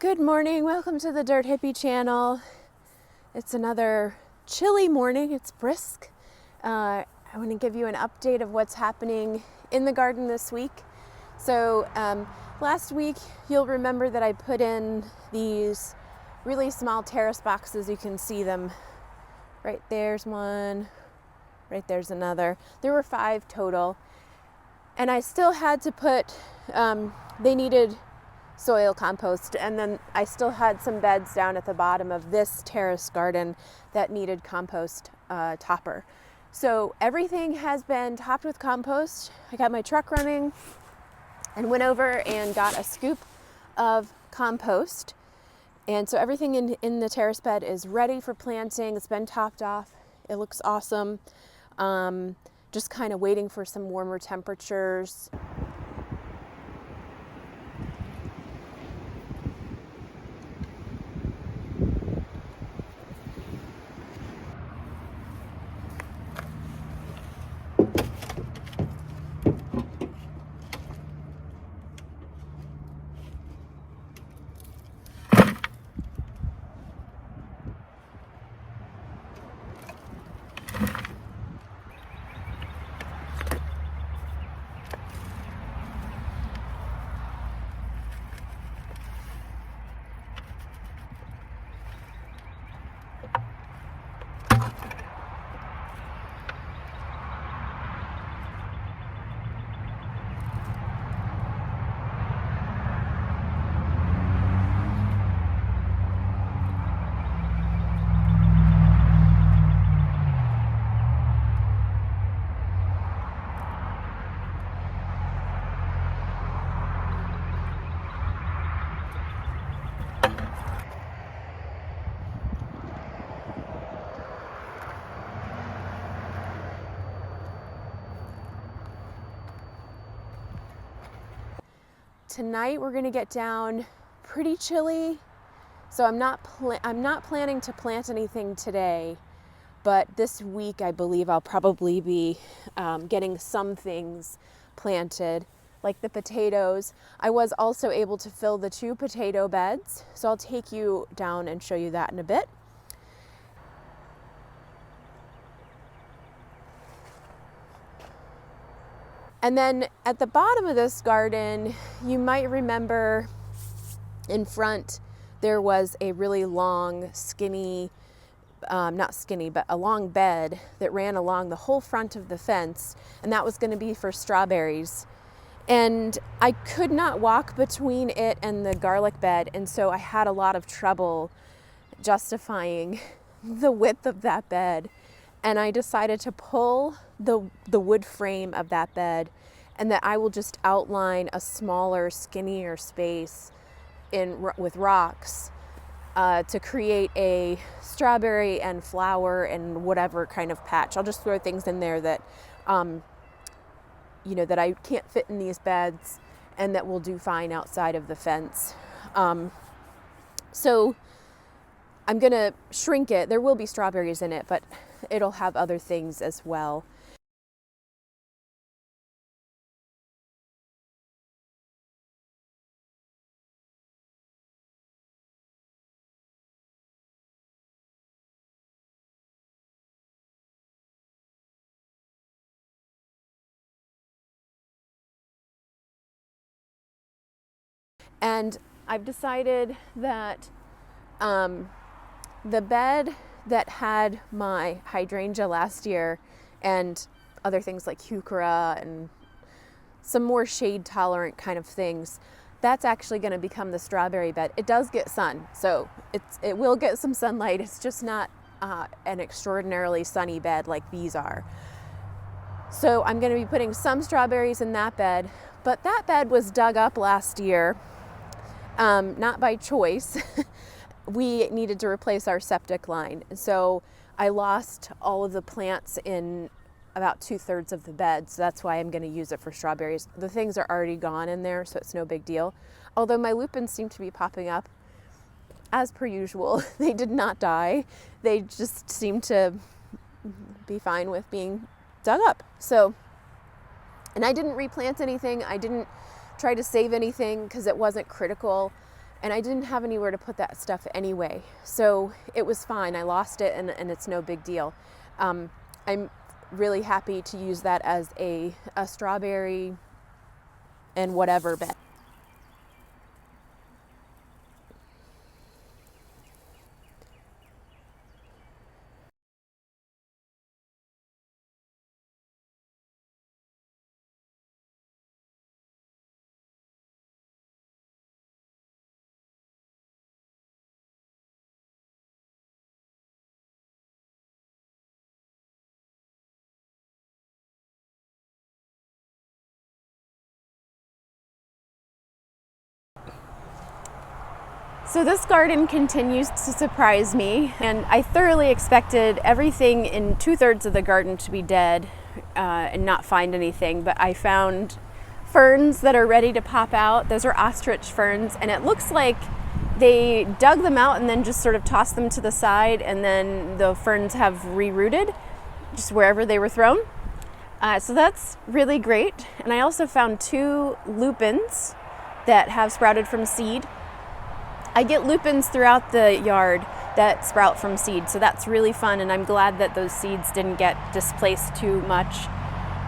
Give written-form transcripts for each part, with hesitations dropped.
Good morning, welcome to the Dirt Hippie channel. It's another chilly morning, it's brisk. I want to give you an update of what's happening in the garden this week. So last week you'll remember that I put in these really small terrace boxes. You can see them. Right there's one, right there's another. There were 5 total. And I still had to put, they needed soil compost, and then I still had some beds down at the bottom of this terrace garden that needed compost topper. So everything has been topped with compost. I got my truck running and went over and got a scoop of compost. And so everything in the terrace bed is ready for planting. It's been topped off. It looks awesome. Just kind of waiting for some warmer temperatures. Tonight we're going to get down pretty chilly, so I'm not planning to plant anything today, but this week I believe I'll probably be getting some things planted, like the potatoes. I was also able to fill the 2 potato beds, so I'll take you down and show you that in a bit. And then at the bottom of this garden, you might remember in front there was a really long, skinny, not skinny, but a long bed that ran along the whole front of the fence, and that was going to be for strawberries. And I could not walk between it and the garlic bed, and so I had a lot of trouble justifying the width of that bed. And I decided to pull the wood frame of that bed, and that I will just outline a smaller, skinnier space with rocks to create a strawberry and flower and whatever kind of patch. I'll just throw things in there that that I can't fit in these beds and that will do fine outside of the fence. So I'm gonna shrink it. There will be strawberries in it, but it'll have other things as well. And I've decided that the bed that had my hydrangea last year and other things like heuchera and some more shade tolerant kind of things, that's actually going to become the strawberry bed. It does get sun, so it will get some sunlight. It's just not an extraordinarily sunny bed like these are. So I'm going to be putting some strawberries in that bed, but that bed was dug up last year, not by choice. We needed to replace our septic line. So I lost all of the plants in about 2/3 of the bed. So that's why I'm going to use it for strawberries. The things are already gone in there, so it's no big deal. Although my lupins seem to be popping up as per usual. They did not die. They just seem to be fine with being dug up. So, and I didn't replant anything. I didn't try to save anything because it wasn't critical. and I didn't have anywhere to put that stuff anyway. So it was fine. I lost it, and it's no big deal. I'm really happy to use that as a strawberry and whatever bed. So this garden continues to surprise me, and I thoroughly expected everything in 2/3 of the garden to be dead and not find anything, but I found ferns that are ready to pop out. Those are ostrich ferns, and it looks like they dug them out and then just sort of tossed them to the side, and then the ferns have rerooted just wherever they were thrown. So that's really great. And I also found 2 lupins that have sprouted from seed. I get lupins throughout the yard that sprout from seed, so that's really fun, and I'm glad that those seeds didn't get displaced too much.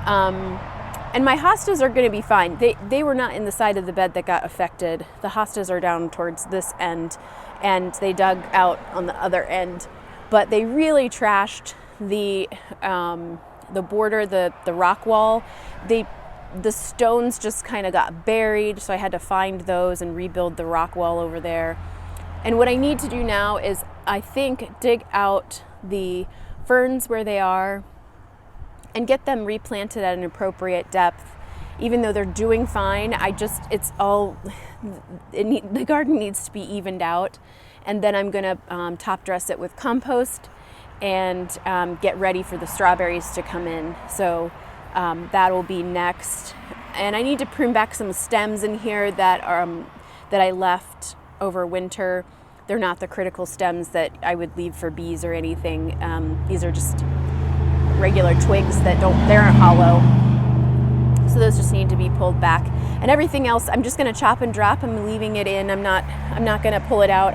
And my hostas are going to be fine. They were not in the side of the bed that got affected. The hostas are down towards this end, and they dug out on the other end. But they really trashed the border, the rock wall. The stones just kind of got buried, so I had to find those and rebuild the rock wall over there. And what I need to do now is, I think, dig out the ferns where they are and get them replanted at an appropriate depth. Even though they're doing fine, the garden needs to be evened out. And then I'm gonna top dress it with compost and get ready for the strawberries to come in. So that'll be next. And I need to prune back some stems in here that I left over winter. They're not the critical stems that I would leave for bees or anything. These are just regular twigs that they aren't hollow. So those just need to be pulled back. And everything else, I'm just gonna chop and drop. I'm leaving it in. I'm not gonna pull it out.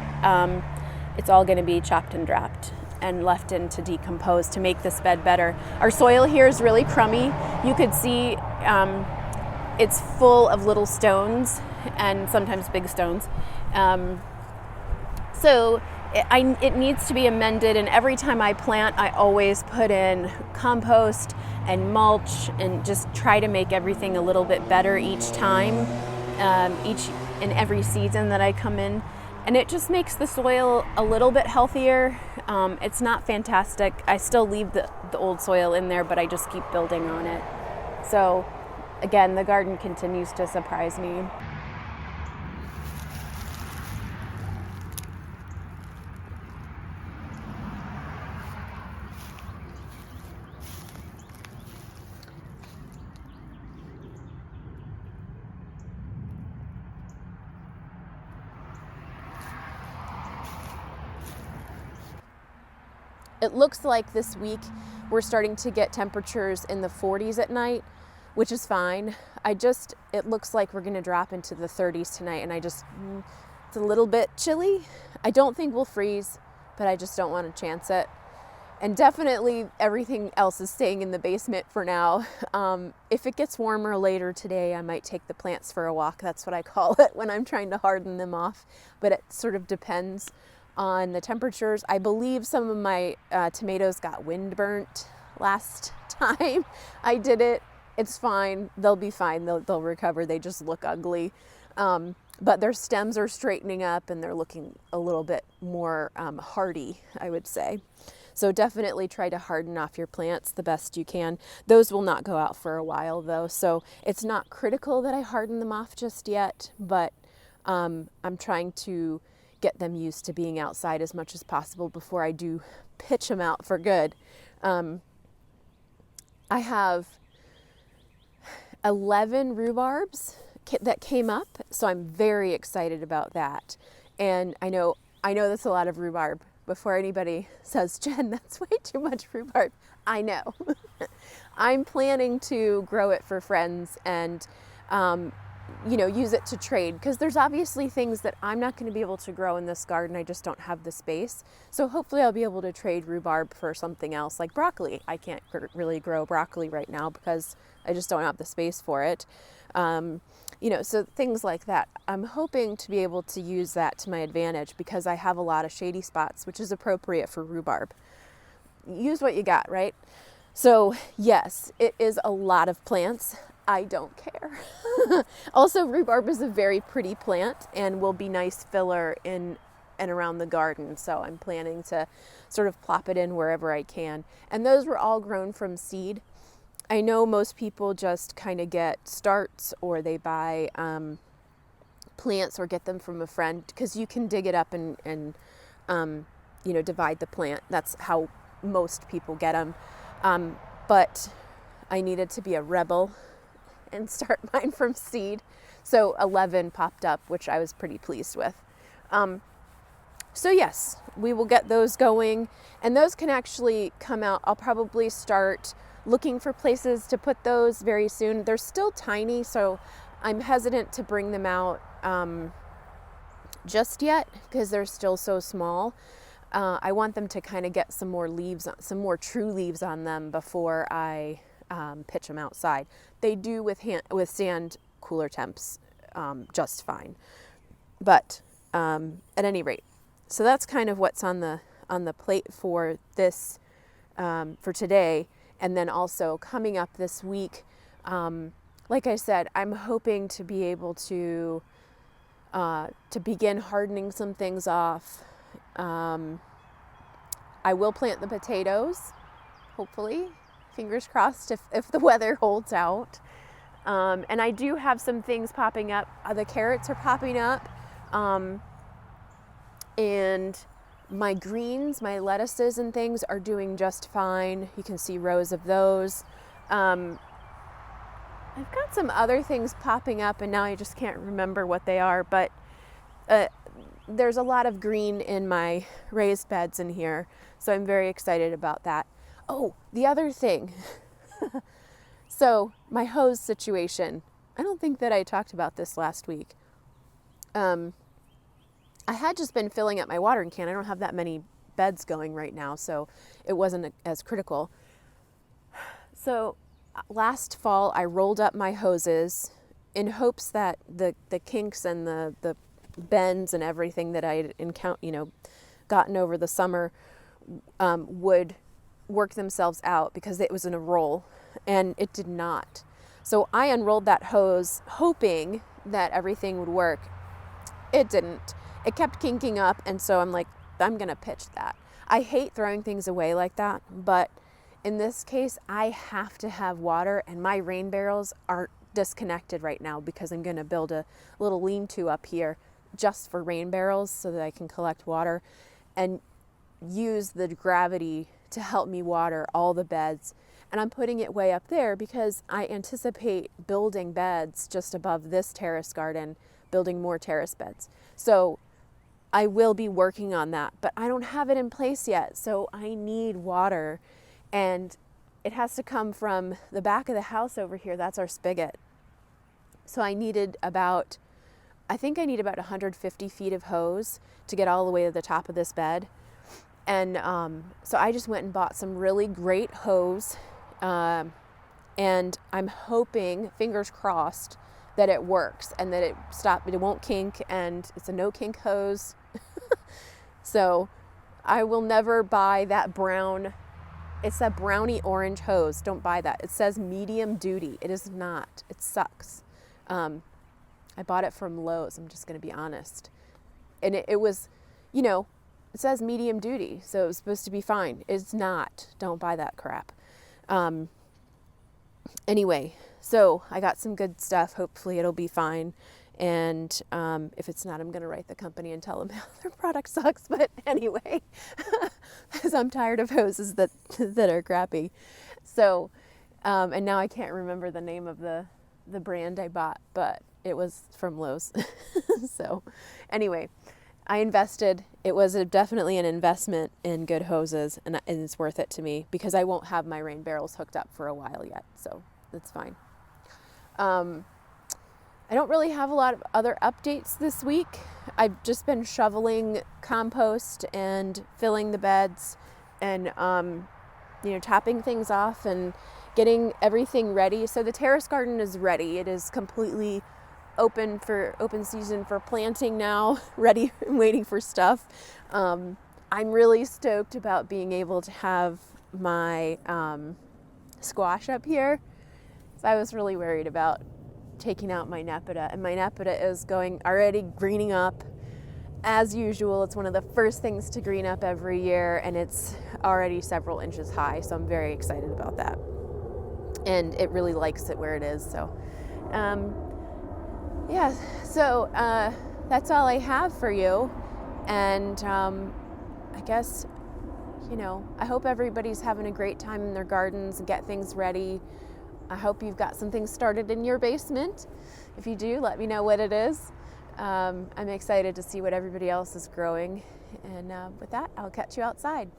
It's all gonna be chopped and dropped and left in to decompose to make this bed better. Our soil here is really crummy. You could see it's full of little stones and sometimes big stones. So it needs to be amended, and every time I plant, I always put in compost and mulch and just try to make everything a little bit better each time, each and every season that I come in. And it just makes the soil a little bit healthier. It's not fantastic. I still leave the old soil in there, but I just keep building on it. So again, the garden continues to surprise me. It looks like this week we're starting to get temperatures in the 40s at night, which is fine. It looks like we're gonna drop into the 30s tonight, and it's a little bit chilly. I don't think we'll freeze, but I just don't want to chance it. And definitely everything else is staying in the basement for now. If it gets warmer later today, I might take the plants for a walk. That's what I call it when I'm trying to harden them off, but it sort of depends on the temperatures. I believe some of my tomatoes got wind burnt last time I did it. It's fine. They'll be fine. They'll recover. They just look ugly. But their stems are straightening up and they're looking a little bit more hardy, I would say. So definitely try to harden off your plants the best you can. Those will not go out for a while though. So it's not critical that I harden them off just yet, but I'm trying to get them used to being outside as much as possible before I do pitch them out for good. I have 11 rhubarbs that came up, so I'm very excited about that. And I know that's a lot of rhubarb. Before anybody says, Jen, that's way too much rhubarb. I know. I'm planning to grow it for friends, and use it to trade, because there's obviously things that I'm not going to be able to grow in this garden. I just don't have the space. So hopefully I'll be able to trade rhubarb for something else like broccoli. I can't really grow broccoli right now because I just don't have the space for it. So things like that. I'm hoping to be able to use that to my advantage because I have a lot of shady spots, which is appropriate for rhubarb. Use what you got, right? So yes, it is a lot of plants. I don't care. Also, rhubarb is a very pretty plant and will be nice filler in and around the garden. So I'm planning to sort of plop it in wherever I can. And those were all grown from seed. I know most people just kind of get starts, or they buy plants or get them from a friend, because you can dig it up and divide the plant. That's how most people get them. But I needed to be a rebel and start mine from seed. So 11 popped up, which I was pretty pleased with. So yes, we will get those going, and those can actually come out. I'll probably start looking for places to put those very soon. They're still tiny, so I'm hesitant to bring them out just yet because they're still so small. I want them to kind of get some more leaves, some more true leaves on them before I pitch them outside. They do withstand cooler temps just fine. But at any rate, so that's kind of what's on the plate for this for today. And then also coming up this week, like I said, I'm hoping to be able to begin hardening some things off. I will plant the potatoes, hopefully, fingers crossed, if the weather holds out. And I do have some things popping up. The carrots are popping up. And my greens, my lettuces and things are doing just fine. You can see rows of those. I've got some other things popping up, and now I just can't remember what they are, but there's a lot of green in my raised beds in here, so I'm very excited about that. Oh, the other thing. So my hose situation. I don't think that I talked about this last week. I had just been filling up my watering can. I don't have that many beds going right now, so it wasn't as critical. So last fall, I rolled up my hoses in hopes that the kinks and the bends and everything that I had gotten over the summer would work themselves out, because it was in a roll, and it did not. So I unrolled that hose hoping that everything would work. It didn't. It kept kinking up, and so I'm like, I'm gonna pitch that. I hate throwing things away like that, but in this case, I have to have water, and my rain barrels are disconnected right now because I'm gonna build a little lean-to up here just for rain barrels so that I can collect water and use the gravity to help me water all the beds. And I'm putting it way up there because I anticipate building beds just above this terrace garden, building more terrace beds. So I will be working on that, but I don't have it in place yet. So I need water, and it has to come from the back of the house over here. That's our spigot. So I need about 150 feet of hose to get all the way to the top of this bed. And so I just went and bought some really great hose. And I'm hoping, fingers crossed, that it works and that it won't kink, and it's a no kink hose. So I will never buy that brown. It's that brownie orange hose. Don't buy that. It says medium duty. It is not. It sucks. I bought it from Lowe's. I'm just going to be honest. And it was, it says medium duty, so it was supposed to be fine. It's not. Don't buy that crap. Anyway, so I got some good stuff. Hopefully it'll be fine. And if it's not, I'm going to write the company and tell them how their product sucks. But anyway, because I'm tired of hoses that are crappy. So, and now I can't remember the name of the brand I bought, but it was from Lowe's. So anyway, I invested. It was definitely an investment in good hoses, and it's worth it to me because I won't have my rain barrels hooked up for a while yet. So that's fine. I don't really have a lot of other updates this week. I've just been shoveling compost and filling the beds and topping things off and getting everything ready. So the terrace garden is ready. It is completely open season for planting now, ready and waiting for stuff. I'm really stoked about being able to have my squash up here. So I was really worried about taking out my Nepeta, and my Nepeta is already greening up as usual. It's one of the first things to green up every year, and it's already several inches high, so I'm very excited about that. And it really likes it where it is. So that's all I have for you. And I guess, I hope everybody's having a great time in their gardens and get things ready. I hope you've got some things started in your basement. If you do, let me know what it is. I'm excited to see what everybody else is growing. And with that, I'll catch you outside.